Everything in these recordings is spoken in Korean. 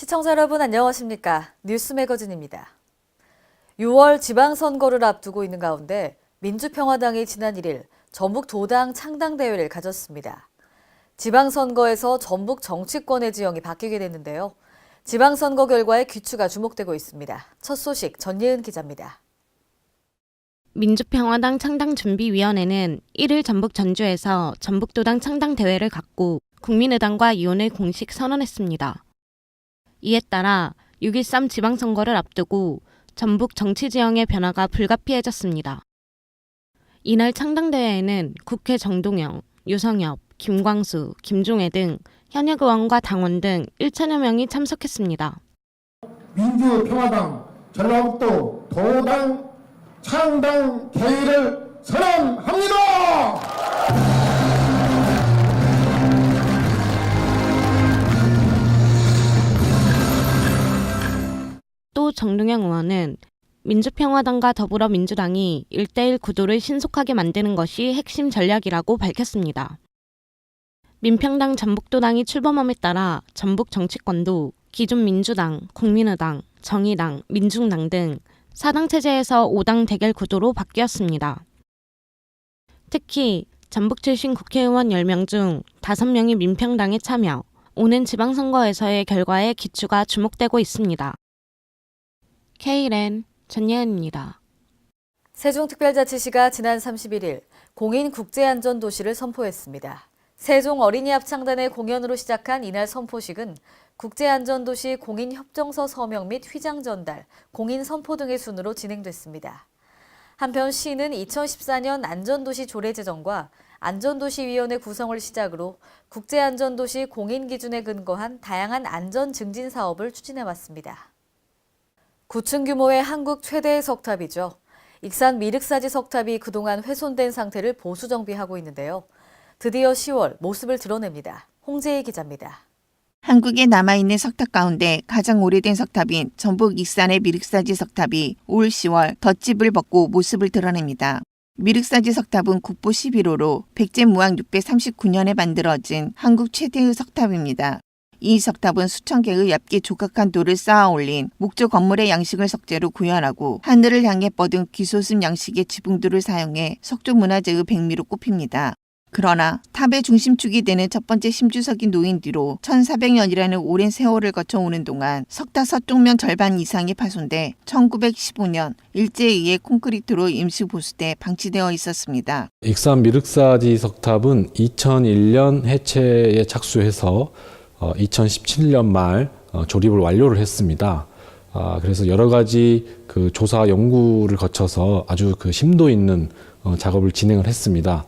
시청자 여러분 안녕하십니까? 뉴스 매거진입니다. 6월 지방선거를 앞두고 있는 가운데 민주평화당이 지난 1일 전북 도당 창당대회를 가졌습니다. 지방선거에서 전북 정치권의 지형이 바뀌게 됐는데요. 지방선거 결과에 귀추가 주목되고 있습니다. 첫 소식 전예은 기자입니다. 민주평화당 창당준비위원회는 1일 전북 전주에서 전북도당 창당대회를 갖고 국민의당과 이혼을 공식 선언했습니다. 이에 따라 6.13 지방선거를 앞두고 전북 정치지형의 변화가 불가피해졌습니다. 이날 창당대회에는 국회 정동영, 유성엽, 김광수, 김종애 등 현역 의원과 당원 등 1천여 명이 참석했습니다. 민주평화당 전라북도 도당 창당 대회를 선언합니다. 또 정동영 의원은 민주평화당과 더불어민주당이 1대1 구도를 신속하게 만드는 것이 핵심 전략이라고 밝혔습니다. 민평당 전북도당이 출범함에 따라 전북 정치권도 기존 민주당, 국민의당, 정의당, 민중당 등 4당 체제에서 5당 대결 구도로 바뀌었습니다. 특히 전북 출신 국회의원 10명 중 5명이 민평당에 참여, 오는 지방선거에서의 결과에 귀추가 주목되고 있습니다. K랜 전예은입니다. 세종특별자치시가 지난 31일 공인국제안전도시를 선포했습니다. 세종 어린이합창단의 공연으로 시작한 이날 선포식은 국제안전도시 공인협정서 서명 및 휘장 전달, 공인선포 등의 순으로 진행됐습니다. 한편 시는 2014년 안전도시 조례 제정과 안전도시위원회 구성을 시작으로 국제안전도시 공인기준에 근거한 다양한 안전 증진 사업을 추진해왔습니다. 9층 규모의 한국 최대의 석탑이죠. 익산 미륵사지 석탑이 그동안 훼손된 상태를 보수 정비하고 있는데요. 드디어 10월 모습을 드러냅니다. 홍재희 기자입니다. 한국에 남아있는 석탑 가운데 가장 오래된 석탑인 전북 익산의 미륵사지 석탑이 올 10월 덧집을 벗고 모습을 드러냅니다. 미륵사지 석탑은 국보 11호로 백제무왕 639년에 만들어진 한국 최대의 석탑입니다. 이 석탑은 수천 개의 얇게 조각한 돌을 쌓아 올린 목조 건물의 양식을 석재로 구현하고 하늘을 향해 뻗은 귀소슴 양식의 지붕들을 사용해 석조문화재의 백미로 꼽힙니다. 그러나 탑의 중심축이 되는 첫 번째 심주석이 놓인 뒤로 1400년이라는 오랜 세월을 거쳐 오는 동안 석탑 서쪽면 절반 이상이 파손돼 1915년 일제에 의해 콘크리트로 임시 보수돼 방치되어 있었습니다. 익산 미륵사지 석탑은 2001년 해체에 착수해서 2017년 말 조립을 완료를 했습니다. 그래서 여러 가지 그 조사 연구를 거쳐서 아주 그 심도 있는 작업을 진행을 했습니다.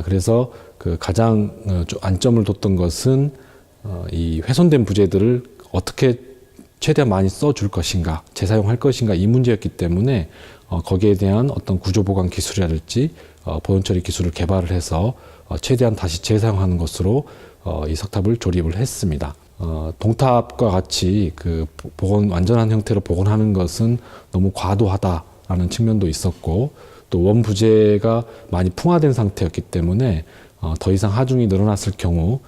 그래서 그 가장 안점을 뒀던 것은 이 훼손된 부재들을 어떻게 최대한 많이 써줄 것인가, 재사용할 것인가 이 문제였기 때문에 거기에 대한 어떤 구조보강 기술이라든지 보존 처리 기술을 개발을 해서 최대한 다시 재사용하는 것으로 이 석탑을 조립을 했습니다. 동탑과 같이 그 완전한 형태로 복원하는 것은 너무 과도하다라는 측면도 있었고, 또 원부재가 많이 풍화된 상태였기 때문에 더 이상 하중이 늘어났을 경우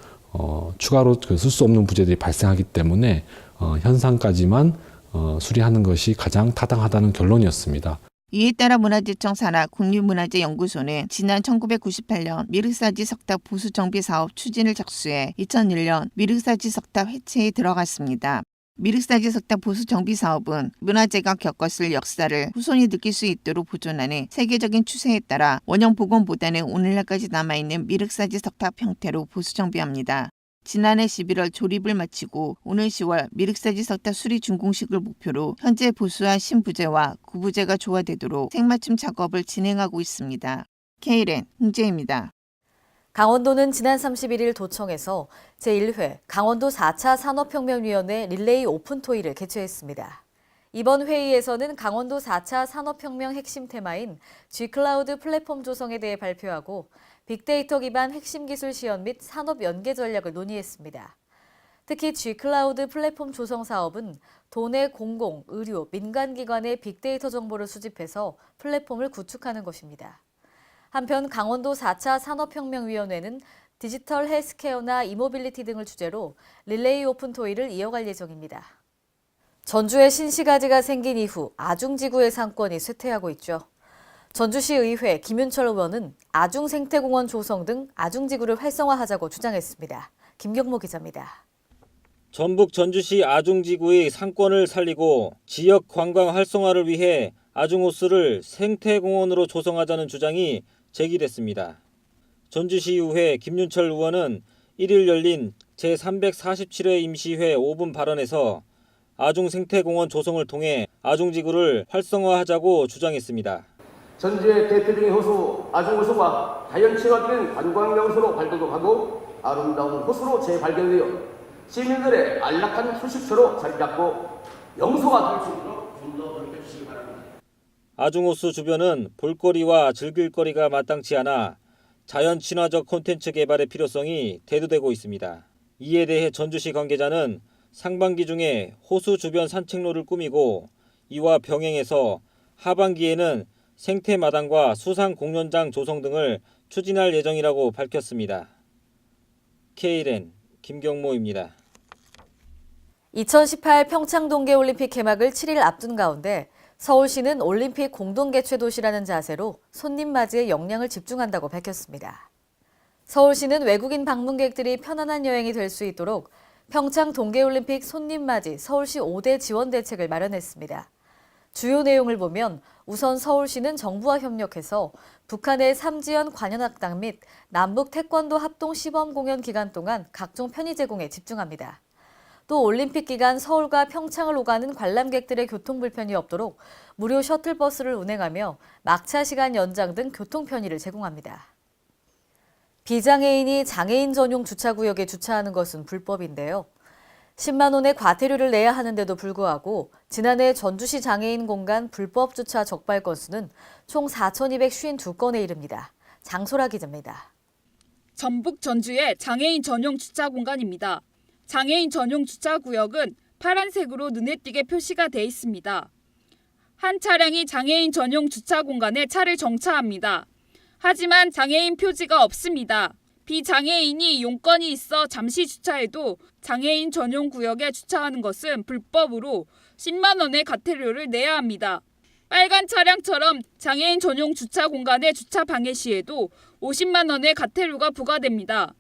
추가로 쓸 수 없는 부재들이 발생하기 때문에 현상까지만 수리하는 것이 가장 타당하다는 결론이었습니다. 이에 따라 문화재청 산하 국립문화재연구소는 지난 1998년 미륵사지 석탑 보수 정비 사업 추진을 착수해 2001년 미륵사지 석탑 해체에 들어갔습니다. 미륵사지 석탑 보수 정비 사업은 문화재가 겪었을 역사를 후손이 느낄 수 있도록 보존하는 세계적인 추세에 따라 원형 복원보다는 오늘날까지 남아있는 미륵사지 석탑 형태로 보수 정비합니다. 지난해 11월 조립을 마치고 오는 10월 미륵사지 석탑 수리 준공식을 목표로 현재 보수한 신부재와 구부재가 조화되도록 생맞춤 작업을 진행하고 있습니다. K랜 홍재입니다. 강원도는 지난 31일 도청에서 제1회 강원도 4차 산업혁명위원회 릴레이 오픈토의를 개최했습니다. 이번 회의에서는 강원도 4차 산업혁명 핵심 테마인 G클라우드 플랫폼 조성에 대해 발표하고 빅데이터 기반 핵심 기술 시연 및 산업 연계 전략을 논의했습니다. 특히 G클라우드 플랫폼 조성 사업은 도내 공공, 의료, 민간기관의 빅데이터 정보를 수집해서 플랫폼을 구축하는 것입니다. 한편 강원도 4차 산업혁명위원회는 디지털 헬스케어나 이모빌리티 등을 주제로 릴레이 오픈 토의를 이어갈 예정입니다. 전주에 신시가지가 생긴 이후 아중지구의 상권이 쇠퇴하고 있죠. 전주시 의회 김윤철 의원은 아중생태공원 조성 등 아중지구를 활성화하자고 주장했습니다. 김경모 기자입니다. 전북 전주시 아중지구의 상권을 살리고 지역 관광 활성화를 위해 아중호수를 생태공원으로 조성하자는 주장이 제기됐습니다. 전주시의회 김윤철 의원은 1일 열린 제347회 임시회 5분 발언에서 아중생태공원 조성을 통해 아중지구를 활성화하자고 주장했습니다. 전주의 대표적인 호수 아중호수가 자연 친화적인 관광명소로 발돋움하고 아름다운 호수로 재발견되어 시민들의 안락한 휴식처로 자리잡고 명소가 될 수 있도록 좀 더 노력해 주시기 바랍니다. 아중호수 주변은 볼거리와 즐길거리가 마땅치 않아 자연 친화적 콘텐츠 개발의 필요성이 대두되고 있습니다. 이에 대해 전주시 관계자는 상반기 중에 호수 주변 산책로를 꾸미고 이와 병행해서 하반기에는 생태마당과 수상공연장 조성 등을 추진할 예정이라고 밝혔습니다. KLN 김경모입니다. 2018 평창 동계올림픽 개막을 7일 앞둔 가운데 서울시는 올림픽 공동개최도시라는 자세로 손님 맞이에 역량을 집중한다고 밝혔습니다. 서울시는 외국인 방문객들이 편안한 여행이 될 수 있도록 평창 동계올림픽 손님 맞이 서울시 5대 지원 대책을 마련했습니다. 주요 내용을 보면 우선 서울시는 정부와 협력해서 북한의 삼지연 관현악당 및 남북 태권도 합동 시범 공연 기간 동안 각종 편의 제공에 집중합니다. 또 올림픽 기간 서울과 평창을 오가는 관람객들의 교통 불편이 없도록 무료 셔틀버스를 운행하며 막차 시간 연장 등 교통 편의를 제공합니다. 비장애인이 장애인 전용 주차구역에 주차하는 것은 불법인데요. 10만 원의 과태료를 내야 하는데도 불구하고 지난해 전주시 장애인 공간 불법 주차 적발 건수는 총 4,252건에 이릅니다. 장소라 기자입니다. 전북 전주의 장애인 전용 주차 공간입니다. 장애인 전용 주차 구역은 파란색으로 눈에 띄게 표시가 돼 있습니다. 한 차량이 장애인 전용 주차 공간에 차를 정차합니다. 하지만 장애인 표지가 없습니다. 비장애인이 용건이 있어 잠시 주차해도 장애인 전용 구역에 주차하는 것은 불법으로 10만 원의 과태료를 내야 합니다. 빨간 차량처럼 장애인 전용 주차 공간에 주차 방해 시에도 50만 원의 과태료가 부과됩니다.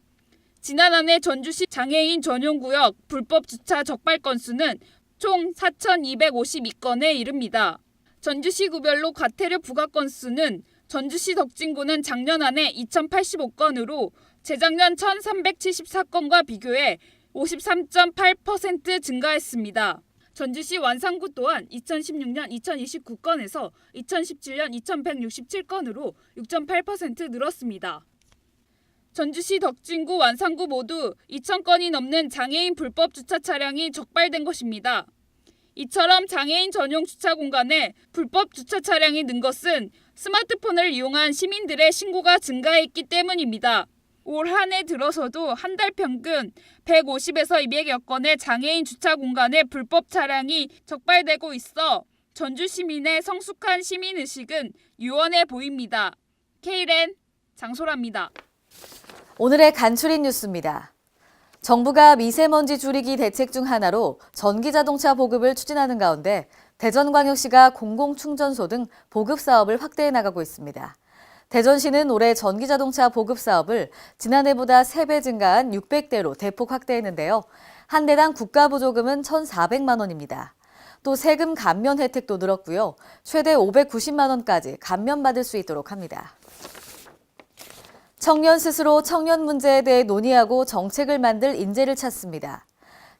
지난 한 해 전주시 장애인 전용구역 불법 주차 적발 건수는 총 4,252건에 이릅니다. 전주시 구별로 과태료 부과 건수는 전주시 덕진구는 작년 한 해 2,085건으로 재작년 1,374건과 비교해 53.8% 증가했습니다. 전주시 완산구 또한 2016년 2,029건에서 2017년 2,167건으로 6.8% 늘었습니다. 전주시 덕진구, 완산구 모두 2,000건이 넘는 장애인 불법 주차 차량이 적발된 것입니다. 이처럼 장애인 전용 주차 공간에 불법 주차 차량이 는 것은 스마트폰을 이용한 시민들의 신고가 증가했기 때문입니다. 올 한 해 들어서도 한 달 평균 150에서 200여 건의 장애인 주차 공간에 불법 차량이 적발되고 있어 전주 시민의 성숙한 시민의식은 유연해 보입니다. KLN 장소라입니다. 오늘의 간추린 뉴스입니다. 정부가 미세먼지 줄이기 대책 중 하나로 전기자동차 보급을 추진하는 가운데 대전광역시가 공공충전소 등 보급 사업을 확대해 나가고 있습니다. 대전시는 올해 전기자동차 보급 사업을 지난해보다 3배 증가한 600대로 대폭 확대했는데요. 한 대당 국가보조금은 1,400만 원입니다. 또 세금 감면 혜택도 늘었고요. 최대 590만 원까지 감면받을 수 있도록 합니다. 청년 스스로 청년 문제에 대해 논의하고 정책을 만들 인재를 찾습니다.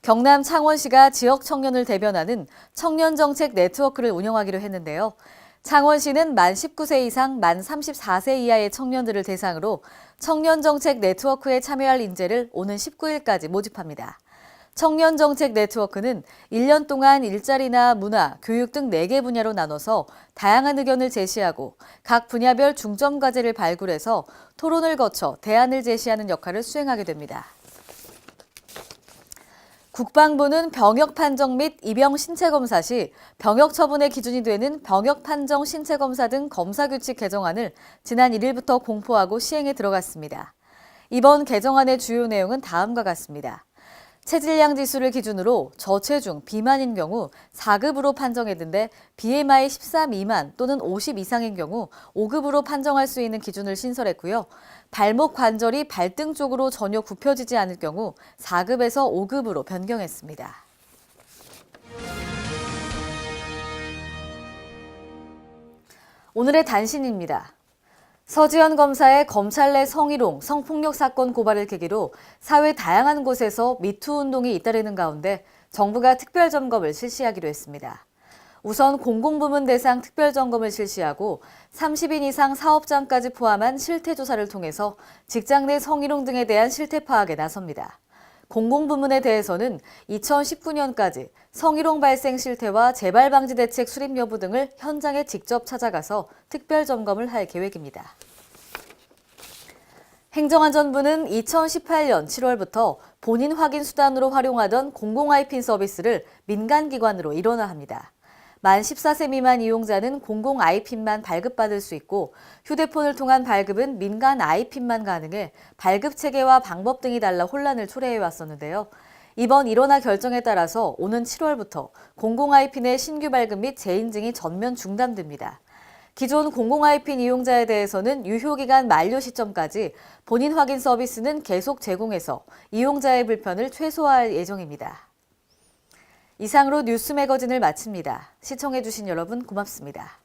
경남 창원시가 지역 청년을 대변하는 청년정책 네트워크를 운영하기로 했는데요. 창원시는 만 19세 이상 만 34세 이하의 청년들을 대상으로 청년정책 네트워크에 참여할 인재를 오는 19일까지 모집합니다. 청년정책 네트워크는 1년 동안 일자리나 문화, 교육 등 4개 분야로 나눠서 다양한 의견을 제시하고 각 분야별 중점 과제를 발굴해서 토론을 거쳐 대안을 제시하는 역할을 수행하게 됩니다. 국방부는 병역 판정 및 입영 신체 검사 시 병역 처분의 기준이 되는 병역 판정 신체 검사 등 검사 규칙 개정안을 지난 1일부터 공포하고 시행에 들어갔습니다. 이번 개정안의 주요 내용은 다음과 같습니다. 체질량 지수를 기준으로 저체중, 비만인 경우 4급으로 판정했는데 BMI 14 미만 또는 50 이상인 경우 5급으로 판정할 수 있는 기준을 신설했고요. 발목 관절이 발등 쪽으로 전혀 굽혀지지 않을 경우 4급에서 5급으로 변경했습니다. 오늘의 단신입니다. 서지현 검사의 검찰 내 성희롱, 성폭력 사건 고발을 계기로 사회 다양한 곳에서 미투 운동이 잇따르는 가운데 정부가 특별점검을 실시하기로 했습니다. 우선 공공부문 대상 특별점검을 실시하고 30인 이상 사업장까지 포함한 실태조사를 통해서 직장 내 성희롱 등에 대한 실태 파악에 나섭니다. 공공부문에 대해서는 2019년까지 성희롱 발생 실태와 재발 방지 대책 수립 여부 등을 현장에 직접 찾아가서 특별 점검을 할 계획입니다. 행정안전부는 2018년 7월부터 본인 확인 수단으로 활용하던 공공아이핀 서비스를 민간기관으로 일원화합니다. 만 14세 미만 이용자는 공공 아이핀만 발급받을 수 있고 휴대폰을 통한 발급은 민간 아이핀만 가능해 발급 체계와 방법 등이 달라 혼란을 초래해 왔었는데요. 이번 일원화 결정에 따라서 오는 7월부터 공공 아이핀의 신규 발급 및 재인증이 전면 중단됩니다. 기존 공공 아이핀 이용자에 대해서는 유효기간 만료 시점까지 본인 확인 서비스는 계속 제공해서 이용자의 불편을 최소화할 예정입니다. 이상으로 뉴스 매거진을 마칩니다. 시청해주신 여러분 고맙습니다.